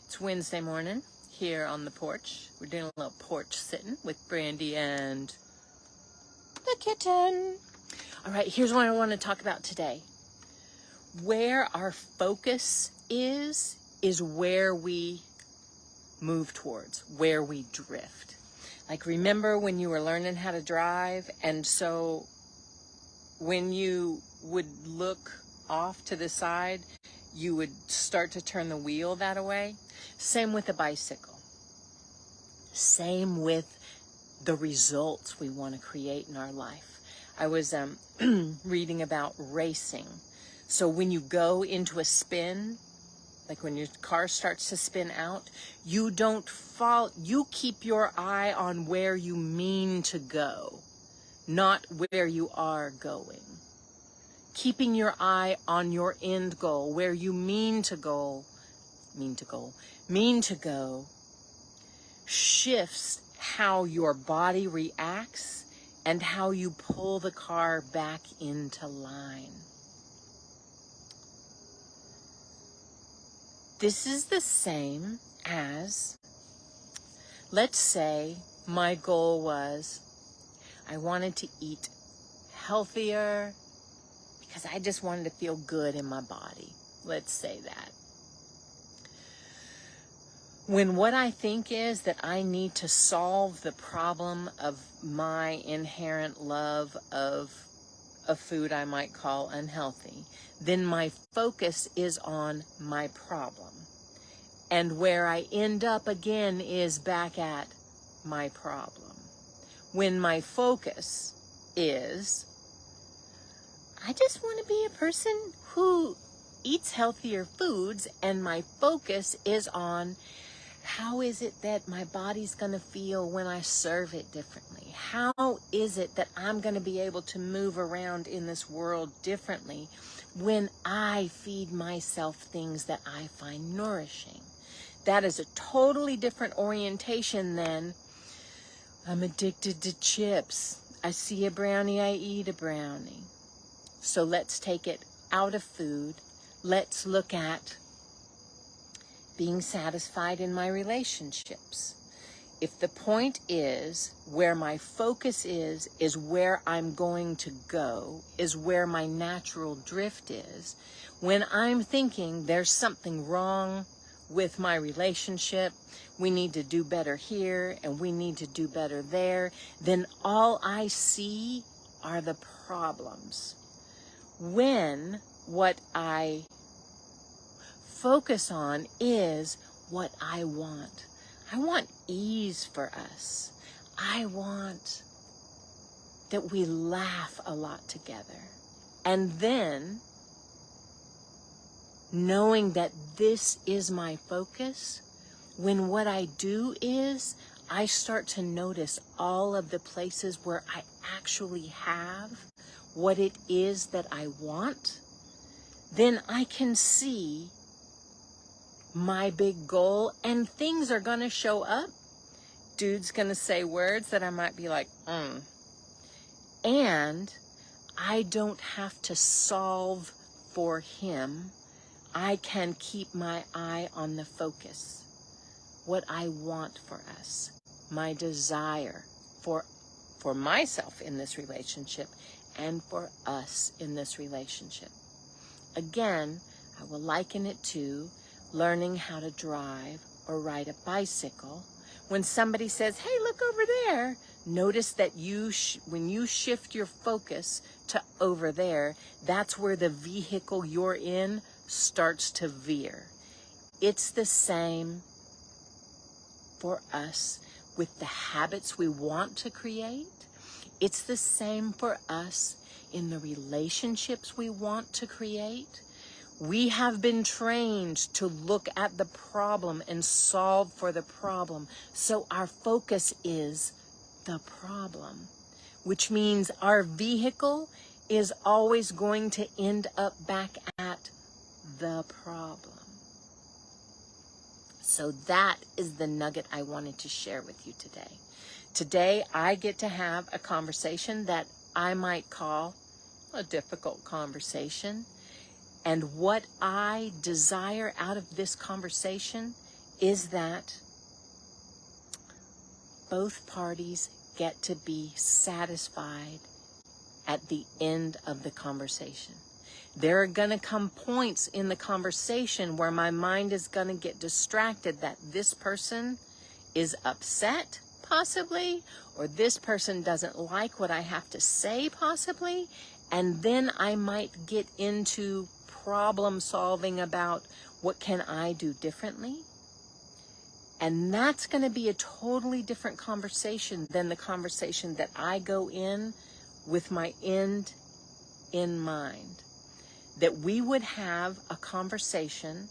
It's Wednesday morning here on the porch. We're doing a little porch sitting with Brandy and the kitten. All right, here's what I want to talk about today. Where our focus is where we move towards, where we drift. Like, remember when you were learning how to drive, and so when you would look off to the side, you would start to turn the wheel that way? Same with a bicycle. Same with the results we want to create in our life. I was reading about racing. So when you go into a spin, like when your car starts to spin out, you don't fall, you keep your eye on where you mean to go, not where you are going. Keeping your eye on your end goal, where you mean to go, shifts how your body reacts and how you pull the car back into line. This is the same as, let's say my goal was I wanted to eat healthier because I just wanted to feel good in my body. Let's say that. When what I think is that I need to solve the problem of my inherent love of a food I might call unhealthy, then my focus is on my problem. And where I end up again is back at my problem. When my focus is, I just want to be a person who eats healthier foods, and my focus is on how is it that my body's going to feel when I serve it differently? How is it that I'm going to be able to move around in this world differently when I feed myself things that I find nourishing? That is a totally different orientation than I'm addicted to chips. I see a brownie, I eat a brownie. So let's take it out of food. Let's look at being satisfied in my relationships. If the point is where my focus is where I'm going to go, is where my natural drift is, when I'm thinking there's something wrong with my relationship, we need to do better here and we need to do better there, then all I see are the problems. When what I focus on is what I want. I want ease for us. I want that we laugh a lot together. And then, knowing that this is my focus, when what I do is I start to notice all of the places where I actually have what it is that I want, then I can see my big goal, and things are going to show up. Dude's going to say words that I might be like, And I don't have to solve for him. I can keep my eye on the focus. What I want for us. My desire for myself in this relationship and for us in this relationship. Again, I will liken it to learning how to drive or ride a bicycle. When somebody says, hey, look over there, notice that when you shift your focus to over there, that's where the vehicle you're in starts to veer. It's the same for us with the habits we want to create. It's the same for us in the relationships we want to create. We have been trained to look at the problem and solve for the problem. So our focus is the problem, which means our vehicle is always going to end up back at the problem. So that is the nugget I wanted to share with you today. Today, I get to have a conversation that I might call a difficult conversation. And what I desire out of this conversation is that both parties get to be satisfied at the end of the conversation. There are going to come points in the conversation where my mind is going to get distracted that this person is upset, possibly, or this person doesn't like what I have to say, possibly, and then I might get into problem solving about what can I do differently. And that's going to be a totally different conversation than the conversation that I go in with my end in mind. That we would have a conversation,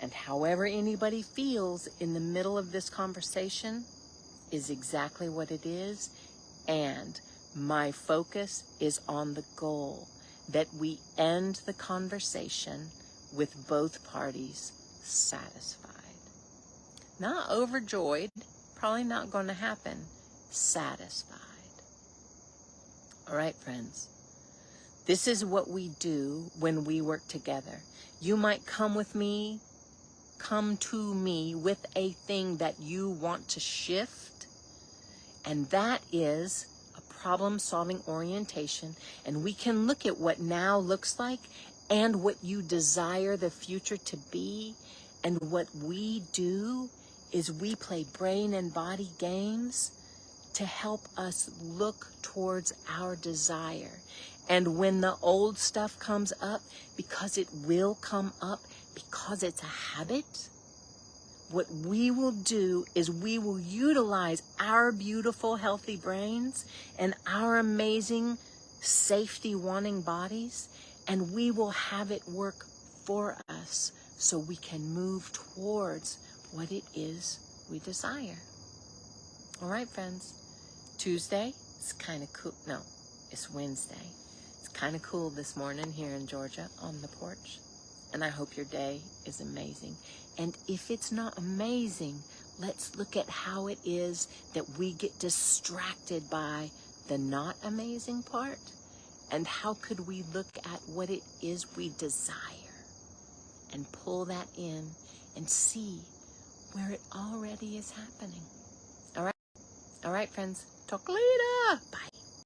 and however anybody feels in the middle of this conversation is exactly what it is, and my focus is on the goal, that we end the conversation with both parties satisfied. Not overjoyed, probably not going to happen, satisfied. All right, friends. This is what we do when we work together. You might come to me with a thing that you want to shift, and that is a problem-solving orientation, and we can look at what now looks like and what you desire the future to be, and what we do is we play brain and body games to help us look towards our desire. And when the old stuff comes up, because it will come up, because it's a habit, what we will do is we will utilize our beautiful, healthy brains and our amazing, safety-wanting bodies, and we will have it work for us so we can move towards what it is we desire. All right, friends. Tuesday, it's kind of cool. No, it's Wednesday. It's kind of cool this morning here in Georgia on the porch. And I hope your day is amazing. And if it's not amazing, let's look at how it is that we get distracted by the not amazing part. And how could we look at what it is we desire and pull that in and see where it already is happening. All right, friends. Talk later. Bye.